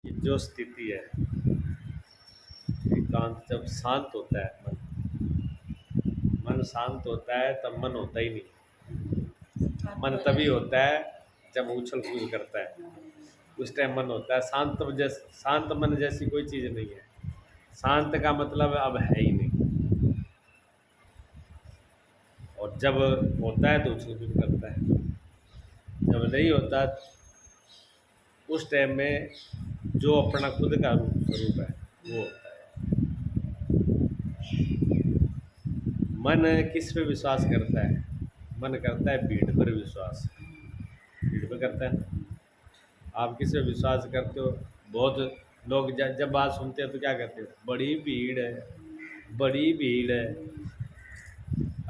ये जो स्थिति है, एकांत जब शांत होता है मन शांत होता है तब मन होता ही नहीं। मन तभी होता है जब उछल कूद करता है, उस टाइम मन होता है। शांत मन जैसी कोई चीज़ नहीं है। शांत का मतलब अब है ही नहीं। और जब होता है तो उछल कूद करता है, जब नहीं होता उस टाइम में जो अपना खुद का स्वरूप है वो होता है। मन किस पे विश्वास करता है? मन करता है भीड़ पर विश्वास। भीड़ पे करता है। आप किस पे विश्वास करते हो? बहुत लोग जब बात सुनते हैं तो क्या कहते हो? बड़ी भीड़ है, बड़ी भीड़ है।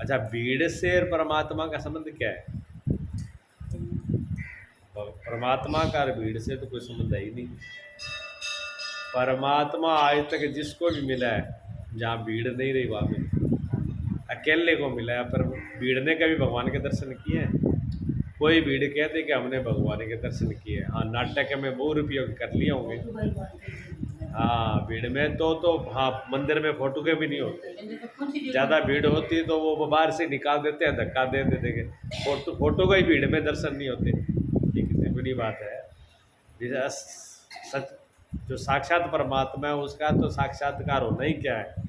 अच्छा, भीड़ से और परमात्मा का संबंध क्या है? परमात्मा का और भीड़ से तो कोई संबंध है ही नहीं। परमात्मा आज तक जिसको भी मिला है जहाँ भीड़ नहीं रही वहाँ मिला, अकेले को मिला है। पर भीड़ ने कभी भगवान के दर्शन किए हैं? कोई भीड़ कहते कि हमने भगवान के दर्शन किए। हाँ, नाटक में बहुत रुपये कर लिए होंगे। हाँ, भीड़ में तो हाँ, मंदिर में फोटो के भी नहीं होते। ज़्यादा भीड़ होती तो वो बाहर से निकाल देते हैं, धक्का दे देते के फोटो का ही भीड़ में दर्शन नहीं होते। ये कितनी बड़ी बात है। जैसे सच जो साक्षात परमात्मा है उसका तो साक्षात्कार होना ही क्या है।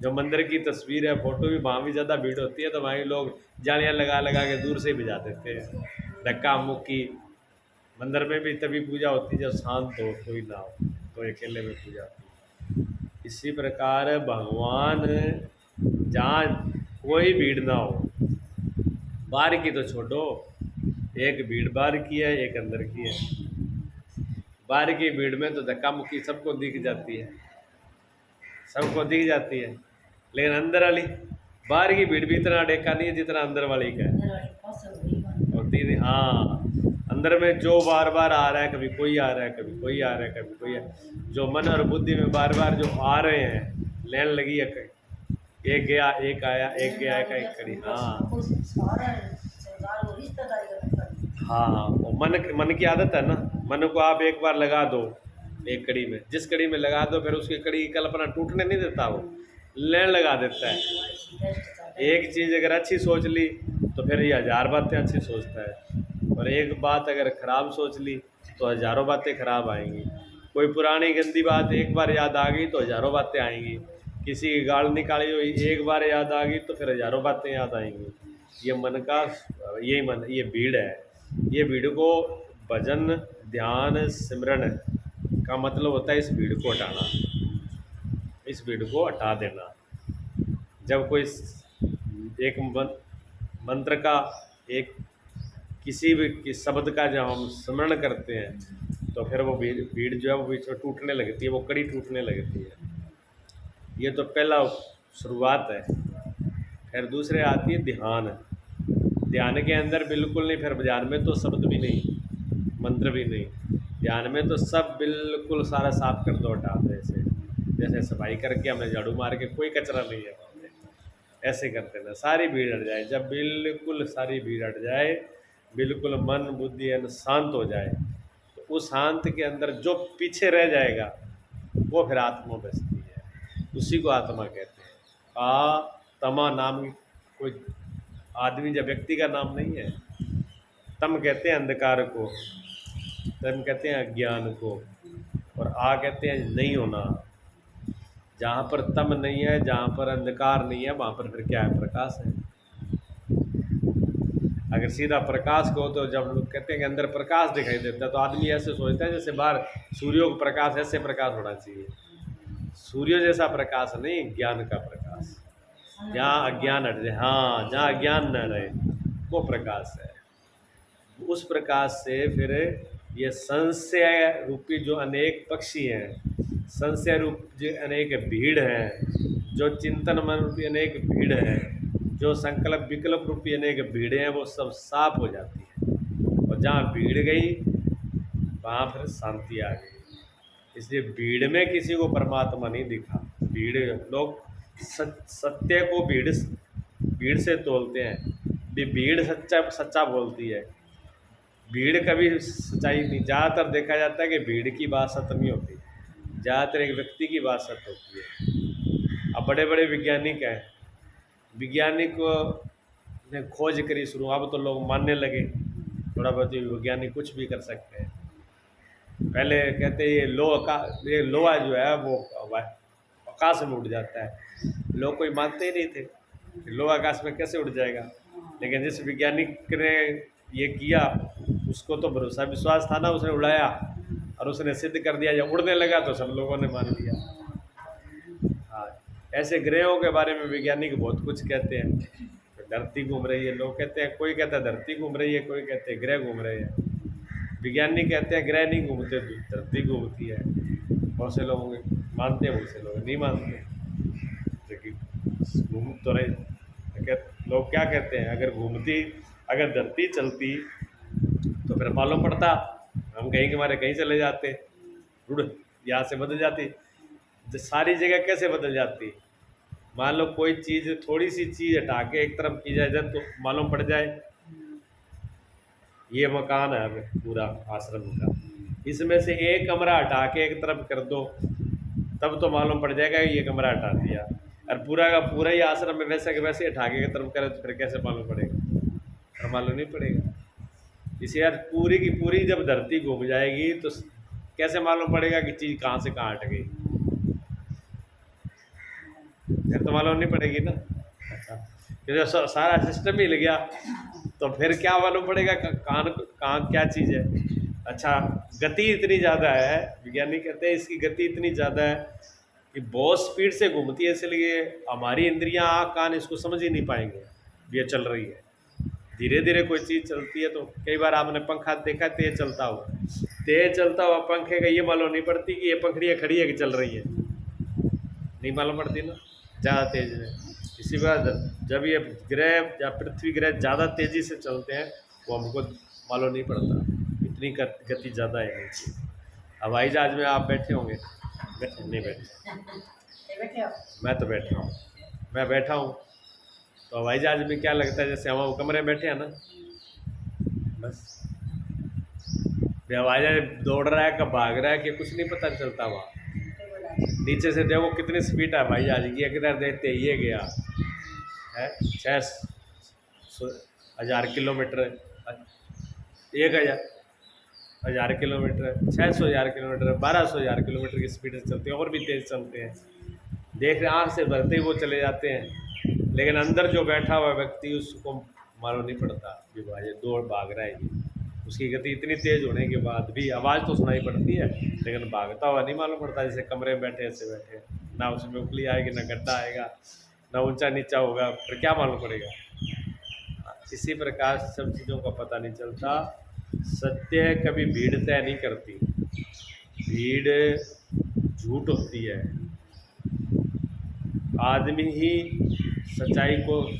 जो मंदिर की तस्वीर है, फोटो भी वहाँ भी ज़्यादा भीड़ होती है तो वहीं लोग जालियाँ लगा लगा के दूर से भिजा देते हैं, धक्का मुक्की। मंदिर में भी तभी पूजा होती है जब शांत हो, कोई ना हो, तो अकेले में पूजा होती है। इसी प्रकार भगवान जहाँ कोई भीड़ ना हो, बाहर की तो छोड़ो, एक भीड़ बाहर की है, एक अंदर की है। बाहर की भीड़ में तो धक्का मुक्की सबको दिख जाती है, सबको दिख जाती है। लेकिन अंदर वाली, बाहर की भीड़ भी इतना डेका नहीं है जितना अंदर वाली का है। होती नहीं। हाँ, अंदर में जो बार बार आ रहा है, कभी कोई आ रहा है, कभी कोई आ रहा है, कभी कोई जो मन और बुद्धि में बार बार जो आ रहे हैं, लेन लगी है, एक गया एक आया, एक गया एक कड़ी। हाँ हाँ, वो मन की आदत है ना। मन को आप एक बार लगा दो एक कड़ी में, जिस कड़ी में लगा दो फिर उसकी कड़ी की कल्पना टूटने नहीं देता, वो लेन लगा देता है। एक चीज़ अगर अच्छी सोच ली तो फिर ये हजार बातें अच्छी सोचता है, और एक बात अगर खराब सोच ली तो हजारों बातें खराब आएंगी। कोई पुरानी गंदी बात एक बार याद आ गई तो हजारों बातें आएंगी। किसी की गाल निकाली हुई एक बार याद आ गई तो फिर हजारों बातें याद आएंगी। ये मन का, यही मन, ये भीड़ है। ये भीड़ को भजन ध्यान सिमरन का मतलब होता है इस भीड़ को हटाना, इस भीड़ को हटा देना। जब कोई एक मंत्र का, एक किसी भी शब्द का जब हम स्मरण करते हैं तो फिर वो भीड़ जो है वो बीच में टूटने लगती है, वो कड़ी टूटने लगती है। ये तो पहला शुरुआत है। फिर दूसरे आती है ध्यान। ध्यान के अंदर बिल्कुल नहीं, फिर ध्यान में तो शब्द भी नहीं, मंत्र भी नहीं। ध्यान में तो सब बिल्कुल सारा साफ कर दो, हटा दो। ऐसे जैसे सफाई करके हमें झाड़ू मार के कोई कचरा नहीं है वहाँ पे, ऐसे करते ना सारी भीड़ हट जाए। जब बिल्कुल सारी भीड़ हट जाए, बिल्कुल मन बुद्धि शांत हो जाए, तो उस शांत के अंदर जो पीछे रह जाएगा वो फिर आत्मा बसती है। उसी को आत्मा कहते हैं। तमा नाम कोई आदमी जब व्यक्ति का नाम नहीं है। तम कहते हैं अंधकार को, तम कहते हैं अज्ञान को, और आ कहते हैं नहीं होना। जहाँ पर तम नहीं है, जहाँ पर अंधकार नहीं है, वहाँ पर फिर क्या है? प्रकाश है। अगर सीधा प्रकाश को, तो जब लोग कहते हैं कि अंदर प्रकाश दिखाई देता है तो आदमी ऐसे सोचता है जैसे बाहर सूर्यों का प्रकाश, ऐसे प्रकाश होना चाहिए। सूर्य जैसा प्रकाश नहीं, ज्ञान का प्रकाश। जहाँ अज्ञान हट जाए, हाँ, जहाँ अज्ञान न रहे वो प्रकाश है। उस प्रकाश से फिर ये संशय रूपी जो अनेक पक्षी हैं, संशय रूप जो अनेक भीड़ हैं, जो चिंतन मन रूपी अनेक भीड़ है, जो संकल्प विकल्प रूपी अनेक भीड़ें हैं, वो सब साफ हो जाती है। और जहाँ भीड़ गई वहाँ फिर शांति आ गई। इसलिए भीड़ में किसी को परमात्मा नहीं दिखा। भीड़ लोग सत्य को भीड़ से तोलते हैं। भीड़ सच्चा सच्चा बोलती है, भीड़ कभी सच्चाई नहीं, ज़्यादातर देखा जाता है कि भीड़ की बात सत्य नहीं होती, ज़्यादातर एक व्यक्ति की बात सत्य होती है। अब बड़े बड़े वैज्ञानिक हैं, वैज्ञानिक ने खोज करी शुरू, अब तो लोग मानने लगे थोड़ा बहुत ही वैज्ञानिक कुछ भी कर सकते हैं। पहले कहते ये लोहा जो है वो आकाश में उड़ जाता है, लोग कोई मानते ही नहीं थे कि लोहा आकाश में कैसे उड़ जाएगा। लेकिन जिस वैज्ञानिक ने ये किया उसको तो भरोसा विश्वास था ना, उसने उड़ाया और उसने सिद्ध कर दिया, जब उड़ने लगा तो सब लोगों ने मान लिया। हाँ, ऐसे ग्रहों के बारे में वैज्ञानिक बहुत कुछ कहते हैं। धरती घूम रही है, लोग कहते हैं, कोई कहता है धरती घूम रही है, कोई कहते हैं ग्रह घूम रहे हैं। वैज्ञानिक कहते हैं ग्रह नहीं घूमते, धरती घूमती है। बहुत से लोग मानते हैं, बहुत से लोग नहीं मानते, लेकिन घूम तो रहे। लोग क्या कहते हैं, अगर धरती चलती तो फिर मालूम पड़ता हम कहीं के मारे कहीं चले जाते, रुड़ यहाँ से बदल जाती। सारी जगह कैसे बदल जाती, मान लो कोई चीज़, थोड़ी सी चीज़ हटा के एक तरफ की जाए जब तो मालूम पड़ जाए ये मकान है अब पूरा आश्रम का, इसमें से एक कमरा हटा के एक तरफ कर दो तब तो मालूम पड़ जाएगा ये कमरा हटा दिया, और पूरा का पूरा ही आश्रम में वैसे के वैसे हटा के एक तरफ करे तो फिर कैसे मालूम पड़ेगा, फिर मालूम नहीं पड़ेगा। इसे यार पूरी की पूरी जब धरती घूम जाएगी तो कैसे मालूम पड़ेगा कि चीज़ कहाँ से कहाँ हट गई, फिर तो मालूम नहीं पड़ेगी ना। क्योंकि सारा सिस्टम ही हिल गया तो फिर क्या मालूम पड़ेगा कहाँ कहाँ क्या चीज़ है। अच्छा, गति इतनी ज़्यादा है, वैज्ञानिक कहते हैं इसकी गति इतनी ज़्यादा है कि बहुत स्पीड से घूमती है, इसलिए हमारी इंद्रियां आँख कान इसको समझ ही नहीं पाएंगे ये चल रही है। धीरे धीरे कोई चीज़ चलती है तो कई बार आपने पंखा देखा तेज चलता हुआ पंखे का ये मालूम नहीं पड़ती कि ये पंखड़ियाँ खड़ी है कि चल रही है, नहीं मालूम पड़ती ना ज़्यादा तेज में। इसी बार जब ये ग्रह या पृथ्वी ग्रह ज़्यादा तेज़ी से चलते हैं वो हमको मालूम नहीं पड़ता, इतनी गति ज़्यादा है इनकी। हवाई जहाज़ में आप बैठे होंगे, नहीं बैठे? मैं तो बैठा हूँ, मैं बैठा हूँ तो हवाई जहाज़ में क्या लगता है जैसे हम कमरे में बैठे हैं ना, बस हवाई जहाज़ दौड़ रहा है कब भाग रहा है कि कुछ नहीं पता चलता। वहाँ नीचे से देखो कितनी स्पीड है भाई जहाज़ की, किधर देखते ये गया है 6,000 किलोमीटर, 1,000 किलोमीटर, 600,000 किलोमीटर, 1200,000 किलोमीटर की स्पीड से चलते हैं, और भी तेज़ चलते हैं। देख रहे आँख से भरते ही वो चले जाते हैं, लेकिन अंदर जो बैठा हुआ व्यक्ति उसको मालूम नहीं पड़ता कि भाई ये दौड़ भाग रहा है ये, उसकी गति इतनी तेज़ होने के बाद भी आवाज़ तो सुनाई पड़ती है लेकिन भागता हुआ नहीं मालूम पड़ता। जैसे कमरे में बैठे ऐसे बैठे, ना उसमें उंगली आएगी, ना गड्ढा आएगा, ना ऊंचा नीचा होगा, फिर क्या मालूम पड़ेगा। इसी प्रकार सब चीज़ों का पता नहीं चलता। सत्य कभी भीड़ तय नहीं करती, भीड़ झूठ होती है। आदमी ही सच्चाई को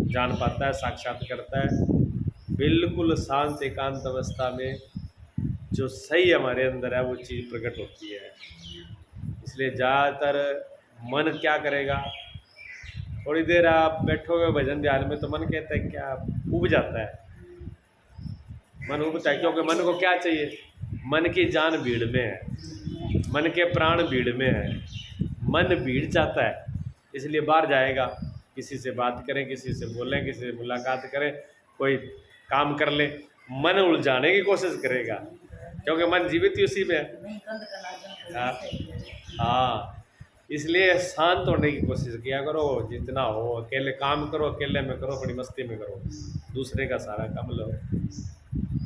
जान पाता है, साक्षात करता है। बिल्कुल शांत एकांत अवस्था में जो सही हमारे अंदर है वो चीज़ प्रकट होती है। इसलिए ज़्यादातर मन क्या करेगा, थोड़ी देर आप बैठोगे भजन ध्यान में तो मन कहता है क्या, उब जाता है, मन उबता है। क्योंकि मन को क्या चाहिए, मन की जान भीड़ में है, मन के प्राण भीड़ में है, मन भीड़ चाहता है, इसलिए बाहर जाएगा, किसी से बात करें, किसी से बोलें, किसी से मुलाकात करें, कोई काम कर ले, मन उलझाने की कोशिश करेगा क्योंकि मन जीवित ही उसी में है। हाँ, इसलिए शांत होने की कोशिश किया करो जितना हो। अकेले काम करो, अकेले में करो, बड़ी मस्ती में करो, दूसरे का सारा काम लो।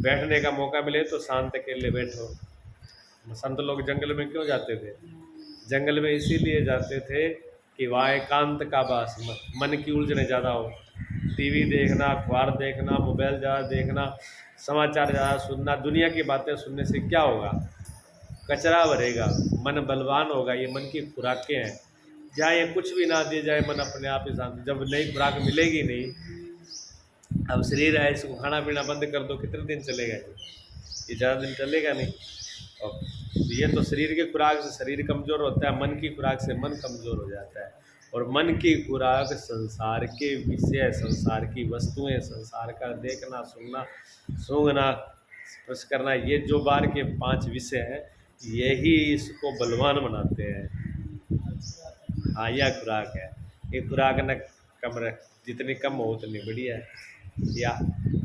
बैठने का मौका मिले तो शांत अकेले बैठो। संत लोग जंगल में क्यों जाते थे, जंगल में इसीलिए जाते थे कि वहाँ एकांत का वास, मन की उलझने ज़्यादा हो। टीवी देखना, अखबार देखना, मोबाइल ज़्यादा देखना, समाचार ज़्यादा सुनना, दुनिया की बातें सुनने से क्या होगा, कचरा भरेगा, मन बलवान होगा। ये मन की खुराकें हैं, जहाँ ये कुछ भी ना दिया जाए मन अपने आप ही शांत। जब नई खुराक मिलेगी नहीं, अब शरीर है इसको खाना पीना बंद कर दो, कितने दिन चलेगा ये ज़्यादा दिन चलेगा नहीं। और ये तो शरीर की खुराक से शरीर कमज़ोर होता है, मन की खुराक से मन कमज़ोर हो जाता है। और मन की खुराक संसार के विषय, संसार की वस्तुएं, संसार का देखना, सुनना, सूंघना, स्पर्श करना, ये जो बार के 5 विषय हैं, यही इसको बलवान बनाते हैं। हाँ, यह खुराक है। ये खुराक न कम रख, जितनी कम हो उतनी बढ़िया है। या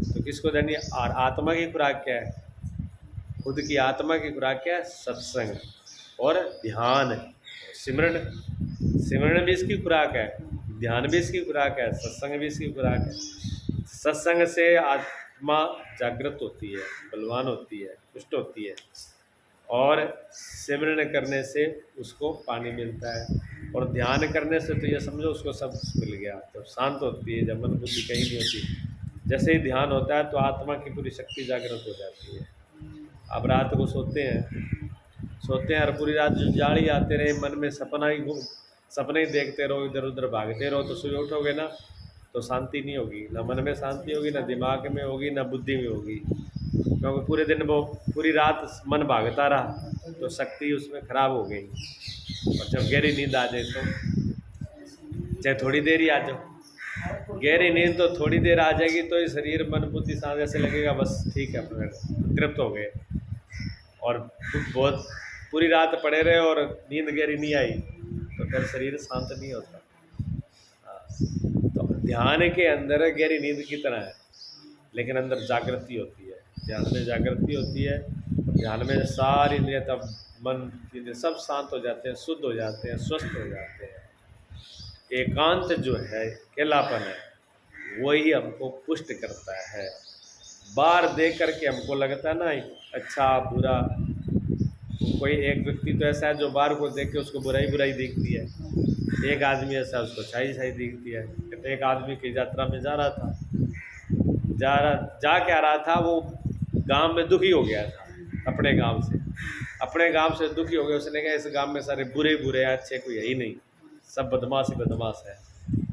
तो किसको देनी है? और आत्मा की खुराक क्या है? खुद की आत्मा की खुराक क्या है? सत्संग और ध्यान, सिमरन। सिमरन भी इसकी खुराक है, ध्यान भी इसकी खुराक है, सत्संग भी इसकी खुराक है। सत्संग से आत्मा जागृत होती है, बलवान होती है, पुष्ट होती है, और सिमरन करने से उसको पानी मिलता है, और ध्यान करने से तो ये समझो उसको सब मिल गया। जब शांत होती है, जब मन बुद्धि कहीं नहीं होती, जैसे ही ध्यान होता है तो आत्मा की पूरी शक्ति जागृत हो जाती है। अब रात को सोते हैं और पूरी रात जो जाली आते रहे मन में, सपने ही देखते रहो, इधर उधर भागते रहो, तो सुबह उठोगे ना तो शांति नहीं होगी, ना मन में शांति होगी, ना दिमाग में होगी, ना बुद्धि में होगी, क्योंकि पूरे दिन वो पूरी रात मन भागता रहा तो शक्ति उसमें खराब हो गई। और जब गहरी नींद आ जाए तो, चाहे थोड़ी देर ही आ जाओ, गहरी नींद तो थोड़ी देर आ जाएगी तो ये शरीर मन बुद्धि सांस ऐसे लगेगा बस ठीक है, अपने तृप्त हो गए। और बहुत पूरी रात पड़े रहे और नींद गहरी नहीं आई तो फिर शरीर शांत नहीं होता। हाँ, तो ध्यान के अंदर गहरी नींद की तरह है, लेकिन अंदर जागृति होती है, ध्यान में जागृति होती है। ध्यान में सारी इंद्रियां, तब मन इंद्रिय सब शांत हो जाते हैं, शुद्ध हो जाते हैं, स्वस्थ हो जाते हैं। एकांत जो है, अकेलापन है, वही हमको पुष्ट करता है। बाहर देख करके हमको लगता है ना अच्छा बुरा, कोई एक व्यक्ति तो ऐसा है जो बाहर को देख के उसको बुराई बुराई दिखती है, एक आदमी ऐसा उसको अच्छाई दिखती है। कहते एक आदमी की यात्रा में जा रहा था, जा क्या रहा था, वो गांव में दुखी हो गया था, अपने गांव से दुखी हो गया। उसने कहा इस गांव में सारे बुरे बुरे हैं, अच्छे कोई है ही नहीं, सब बदमाश ही बदमाश है,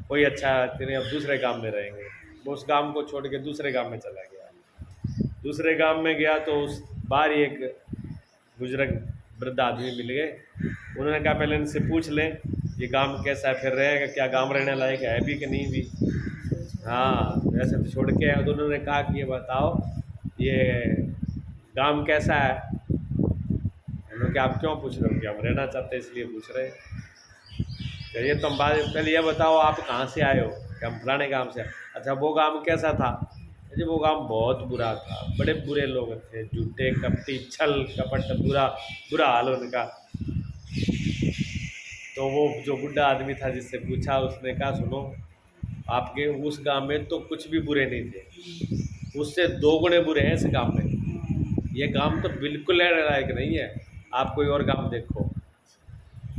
कोई अच्छा तेरे अब दूसरे गांव में रहेंगे। वो उस गांव को छोड़ के दूसरे गांव में चला गया। दूसरे गांव में गया तो उस बार एक बुजुर्ग वृद्ध आदमी मिल गए। उन्होंने कहा पहले इनसे पूछ लें ये गांव कैसा है, फिर रहेगा क्या, गांव रहने लायक है भी कि नहीं भी। हाँ, वैसे तो छोड़ के आए। तो उन्होंने कहा कि ये बताओ ये गांव कैसा है। उन्होंने कहा आप क्यों पूछ रहे हो, कि हम रहना चाहते हैं इसलिए पूछ रहे हैं। चलिए तुम बात पहले ये बताओ आप कहाँ से आए हो, कि हम फलाने गांव से। अच्छा वो गांव कैसा था? जी वो गांव बहुत बुरा था, बड़े बुरे लोग थे, झूठे कपटी छल कपट, बुरा हाल उनका। तो वो जो बुढ़ा आदमी था जिससे पूछा, उसने कहा सुनो आपके उस गांव में तो कुछ भी बुरे नहीं थे, उससे 2 गुणे बुरे हैं इस गांव में। ये गांव तो बिल्कुल रहने लायक नहीं है, आप कोई और गांव देखो।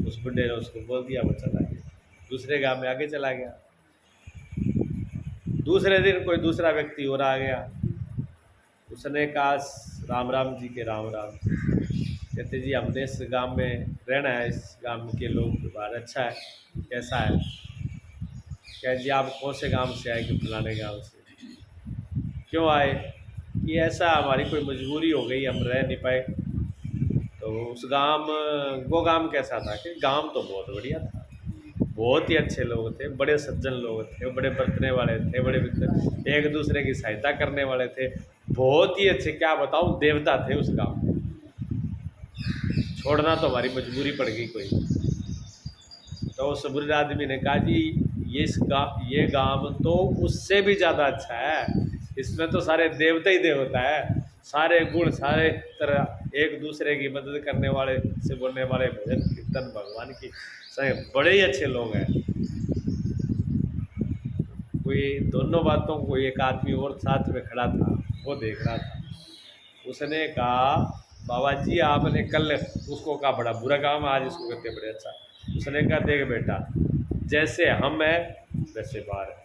उस बुढ़े ने उसको बोल दिया, वो चला गया, दूसरे गांव में आगे चला गया। दूसरे दिन कोई दूसरा व्यक्ति और आ गया, उसने कहा राम राम जी के राम राम। कहते जी हमने इस गांव में रहना है, इस गांव के लोग व्यवहार अच्छा है, कैसा है? कह जी आप कौन से गांव से आए? कि फलाने गांव से। क्यों आए? कि ऐसा हमारी कोई मजबूरी हो गई, हम रह नहीं पाए। तो वो गांव कैसा था? कि गांव तो बहुत बढ़िया था, बहुत ही अच्छे लोग थे, बड़े सज्जन लोग थे, बड़े बरतने वाले थे, बड़े एक दूसरे की सहायता करने वाले थे, बहुत ही अच्छे, क्या बताऊं, देवता थे उस गांव में। छोड़ना तो हमारी मजबूरी पड़ गई कोई। तो उस बुरे आदमी ने कहा जी ये गांव तो उससे भी ज़्यादा अच्छा है, इसमें तो सारे देवता ही देवता है, सारे गुण, सारे तरह एक दूसरे की मदद करने वाले से बोलने वाले, भजन कीर्तन भगवान की सही बड़े ही अच्छे लोग हैं। कोई दोनों बातों को एक आदमी और साथ में खड़ा था, वो देख रहा था। उसने कहा बाबा जी आपने कल उसको कहा बड़ा बुरा काम, आज इसको कहते बड़े अच्छा। उसने कहा देख बेटा, जैसे हम हैं वैसे बाहर है।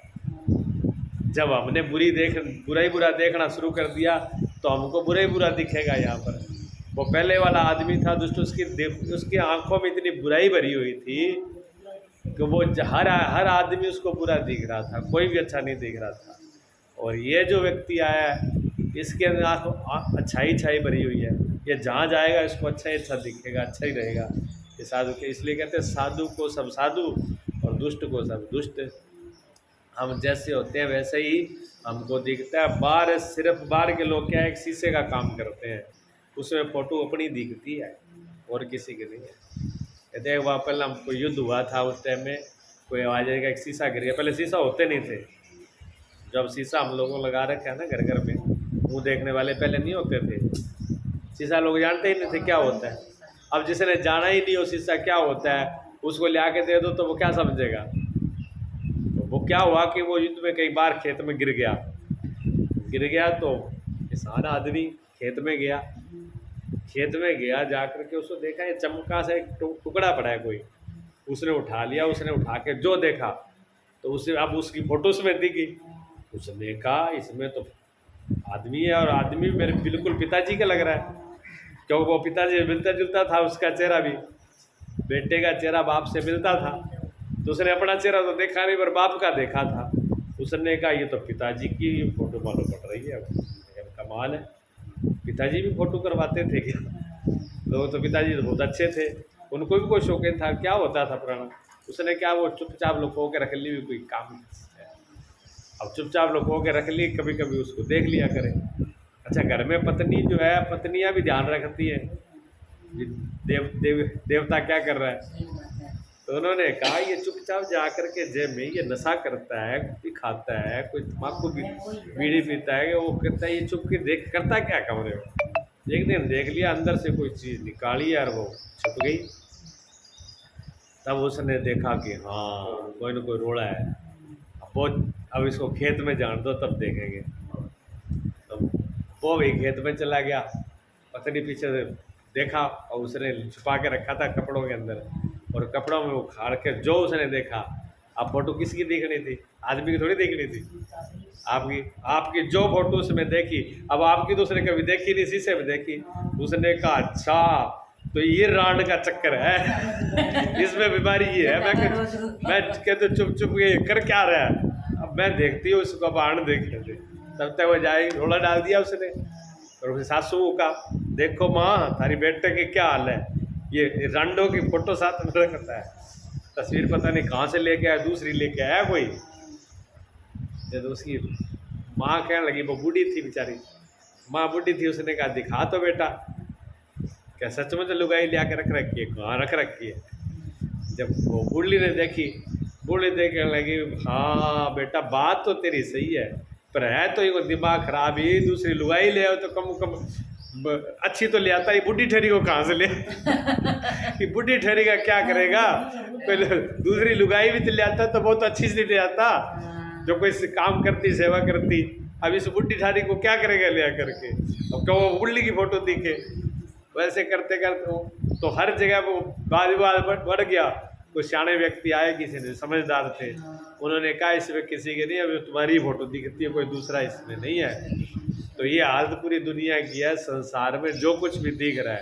जब हमने बुरा देखना शुरू कर दिया तो हमको बुरा ही बुरा दिखेगा। यहाँ पर वो पहले वाला आदमी था दुष्ट, उसकी आंखों में इतनी बुराई भरी हुई थी कि वो हर आदमी उसको बुरा दिख रहा था, कोई भी अच्छा नहीं दिख रहा था। और ये जो व्यक्ति आया है इसके अंदर अच्छाई भरी हुई है, ये जहाँ जाएगा इसको अच्छा ही अच्छा दिखेगा, अच्छा ही रहेगा। ये साधु के इसलिए कहते हैं साधु को सब साधु और दुष्ट को सब दुष्ट। हम जैसे होते हैं वैसे ही हमको दिखता है। बाहर सिर्फ बाहर के लोग क्या है, एक शीशे का काम करते हैं, उसमें फ़ोटो अपनी दिखती है और किसी की नहीं है। कहते एक बार पहले हम कोई युद्ध हुआ था, उस टाइम में कोई आवाज़ आई कि एक शीशा गिर गया। पहले शीशा होते नहीं थे, जब शीशा हम लोगों लगा रखा है ना घर घर में, मुँह देखने वाले पहले नहीं होते थे। शीशा लोग जानते ही नहीं थे क्या होता है। अब जिसने जाना ही नहीं हो शीशा क्या होता है, उसको ले आके दे दो तो वो क्या समझेगा। तो वो क्या हुआ कि वो युद्ध में कई बार खेत में गिर गया तो किसान आदमी खेत में गया, जा कर के उसको देखा ये चमका सा एक टुकड़ा पड़ा है कोई, उसने उठा लिया, उसने उठा के जो देखा तो उसे अब उसकी फोटो उसमें दिखी। उसने कहा इसमें तो आदमी है, और आदमी मेरे बिल्कुल पिताजी का लग रहा है, क्योंकि वो पिताजी मिलता जुलता था, उसका चेहरा भी बेटे का चेहरा बाप से मिलता था। तो उसने अपना चेहरा तो देखा नहीं पर बाप का देखा था। उसने कहा ये तो पिताजी की फोटो मालूम पड़ रही है। कमाल है, पिताजी भी फोटो करवाते थे क्या? तो पिताजी तो बहुत अच्छे थे, उनको भी कोई शौकीन था, क्या होता था पुराना। उसने क्या वो चुपचाप लुको के रख ली, भी कोई काम है अब चुपचाप लुको के रख ली, कभी कभी उसको देख लिया करें। अच्छा घर में पत्नी जो है, पत्नियां भी ध्यान रखती है देवता क्या कर रहा है। तो उन्होंने कहा ये चुपचाप जा कर के जेब में ये नशा करता है, कुछ खाता है, कोई तम्बाकू बीड़ी पीता है, वो करता है, ये चुप के देख करता क्या कमरे में। एक दिन देख लिया अंदर से कोई चीज़ निकाली और वो छुप गई। तब उसने देखा कि हाँ कोई ना कोई रोड़ा है, अब इसको खेत में जान दो तब देखेंगे। तो वो भी खेत में चला गया, पत्नी पीछे से देखा और उसने छुपा के रखा था कपड़ों के अंदर, और कपड़ों में उखाड़ के जो उसने देखा। अब फोटो किसकी देखनी थी, आदमी की थोड़ी देखनी थी, आपकी आपकी जो फोटो उसमें देखी, अब आपकी तो उसने कभी देखी नहीं, शीशे में देखी। उसने कहा अच्छा तो ये रांड का चक्कर है, इसमें बीमारी ये है। मैं कहते चुप चुप ये कर क्या रहा है, अब मैं देखती हूँ उसको, अब आंड देख लेते। तब तक वो जाए रोला डाल दिया उसने, और उसने सासू का देखो माँ थारी बेटे के क्या हाल है, ये रांडो की फोटो साथ में रखता है। तस्वीर पता नहीं कहाँ से लेके आया, दूसरी लेके आया कोई। जब उसकी माँ कहने लगी, वो बूढ़ी थी बेचारी, माँ बूढ़ी थी, उसने कहा दिखा तो बेटा, क्या सच में तो लुगाई ले आके रख रखी है, कहाँ रख रखी है। जब वो बूढ़ी ने देखी, बूढ़ी देखने लगी हाँ बेटा बात तो तेरी सही है, पर है तो ये दिमाग खराब ही, दूसरी लुगाई ले आओ तो कम कम अच्छी तो ले आता, ये बुढ़ी ठहरी को कहाँ से ले ये बुढ़ी ठहरी का क्या करेगा, पहले दूसरी लुगाई भी तो ले आता तो बहुत अच्छी से ले आता, जो कोई काम करती सेवा करती। अब इस बुढ़ी ठारी को क्या करेगा ले करके, अब क्या वो बुढ़ी की फोटो दिखे। वैसे करते करते तो हर जगह वो वाद विवाद बढ़ गया। कोई सियाने व्यक्ति आए, किसी ने समझदार थे, उन्होंने कहा इसमें किसी के नहीं, अभी तुम्हारी फोटो दिखती है, कोई दूसरा इसमें नहीं है। तो ये हालत पूरी दुनिया की है, संसार में जो कुछ भी दिख रहा है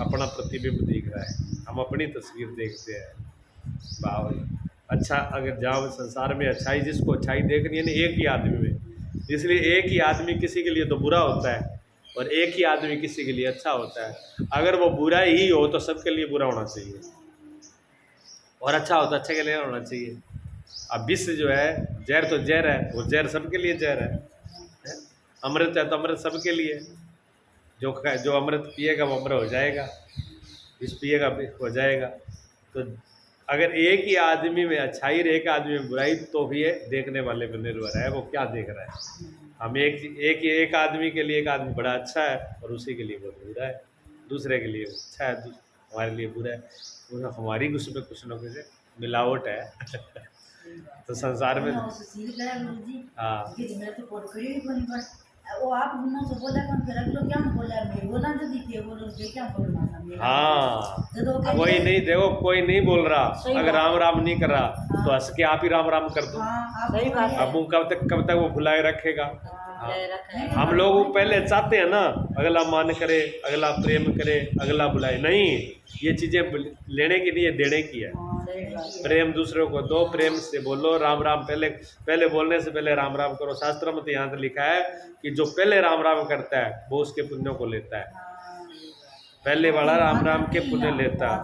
अपना प्रतिबिंब दिख रहा है, हम अपनी तस्वीर देखते हैं। बावल अच्छा अगर जहाँ संसार में अच्छाई, जिसको अच्छाई देखनी है ना एक ही आदमी में, इसलिए एक ही आदमी किसी के लिए तो बुरा होता है और एक ही आदमी किसी के लिए अच्छा होता है। अगर वो बुरा ही हो तो सबके लिए बुरा होना चाहिए, और अच्छा हो तो अच्छे के लिए होना चाहिए। अब विष जो है, जहर तो जहर है, वो जहर सबके लिए जहर है। अमृत है तो अमृत सबके लिए, जो अमृत पिएगा वो अमर हो जाएगा, विष पिएगा हो जाएगा। तो अगर एक ही आदमी में अच्छाई और एक आदमी में बुराई, तो भी ये देखने वाले पर निर्भर है वो क्या देख रहा है। हम एक आदमी के लिए एक आदमी बड़ा अच्छा है और उसी के लिए बहुत बुरा है, दूसरे के लिए अच्छा है हमारे लिए बुरा है, वो हमारी उसमें कुछ न कुछ मिलावट है तो संसार में हाँ हाँ कोई नहीं, देखो कोई नहीं बोल रहा, अगर राम राम नहीं कर रहा तो हंस के आप ही राम राम कर दो। अब वो कब तक वो भुलाए रखेगा। हाँ। हम लोग पहले चाहते हैं ना अगला मान करे, अगला प्रेम करे, अगला बुलाए, नहीं ये चीज़ें लेने की नहीं है, देने की है। प्रेम दूसरों को दो, प्रेम से बोलो, राम राम पहले बोलने से पहले राम राम करो। शास्त्र में तो यहाँ से लिखा है कि जो पहले राम राम करता है वो उसके पुण्यों को लेता है, पहले वाला राम राम के पुण्य लेता है।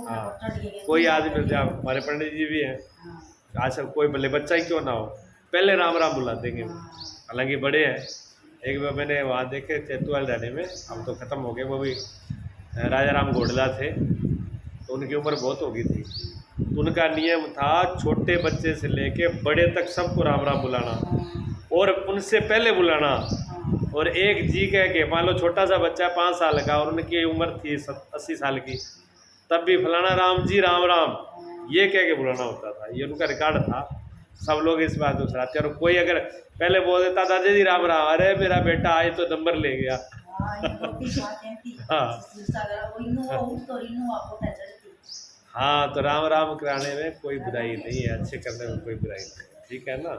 हाँ कोई आदमी, हमारे पंडित जी भी हैं, आजकल कोई भले बच्चा ही क्यों ना हो, पहले राम राम बुला देंगे। हालांकि बड़े हैं, एक बार मैंने वहाँ देखे चैतुआल जाने में, अब तो ख़त्म हो गए, वो भी राजा राम घोड़ला थे, तो उनकी उम्र बहुत हो गई थी। तो उनका नियम था छोटे बच्चे से लेके बड़े तक सबको राम राम बुलाना, और उनसे पहले बुलाना। और एक जी कह के, मान लो छोटा सा बच्चा 5 साल का और उनकी उम्र थी 80 साल की, तब भी फलाना राम जी राम राम ये कह के बुलाना होता था। ये उनका रिकॉर्ड था। सब लोग इस बात को सराहते हैं। और कोई अगर पहले बोल देता दादा जी राम राम, अरे मेरा बेटा आज तो नंबर ले गया। हाँ हाँ, तो राम राम कराने में कोई बुराई नहीं है, अच्छे करने में कोई बुराई नहीं है, ठीक है ना।